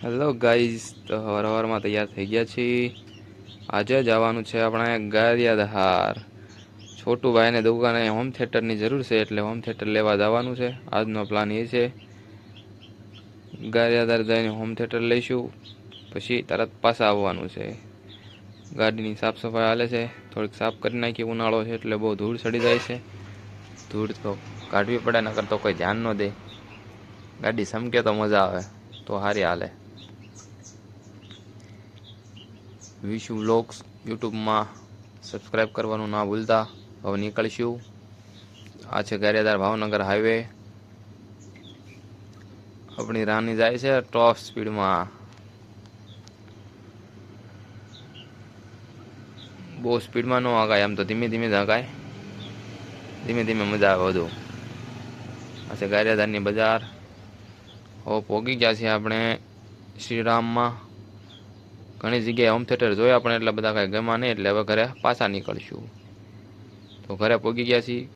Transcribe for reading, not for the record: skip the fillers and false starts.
Hello guys, તો હવારમાં તૈયાર થઈ ગયા છીએ. આજે જવાનું છે આપણે ગારિયાધાર. છોટુભાઈને દુકાને હોમ થિયેટરની જરૂર છે, એટલે હોમ થિયેટર લેવા જવાનું છે. આજનો પ્લાન એ છે, ગારિયાધાર જઈને હોમ થિયેટર લઈશું, પછી તરત પાછા આવવાનું છે. ગાડીની સાફ સફાઈ હાલે છે, થોડીક સાફ કરી નાખી. ઉનાળો છે એટલે બહુ ધૂળ ચડી જાય છે. ધૂળ તો કાઢવી પડે, નકર તો કોઈ ધ્યાન ન દે. ગાડી સમકે તો મજા આવે, તો સારી હાલે. વિશુ વ્લોગ્સ યુટ્યુબમાં સબસ્ક્રાઈબ કરવાનું ના ભૂલતા. હવે નીકળીશું. આ છે ગારિયાધાર ભાવનગર હાઈવે. આપણી રાની જાય છે ટોપ સ્પીડમાં. બહુ સ્પીડમાં ન આગાય, આમ તો ધીમે ધીમે જ આગાય. ધીમે ધીમે મજા આવે વધુ. આ છે ગારિયાધારની બજાર. હવે પહોંચી ગયા છીએ આપણે શ્રીરામમાં. ઘણી જગ્યાએ હોમ થિયેટર જોયા, પણ એટલા બધા કાંઈ ગમ્યા નહીં, એટલે હવે ઘરે પાછા નીકળશું. તો ઘરે પહોંચી ગયા છીએ.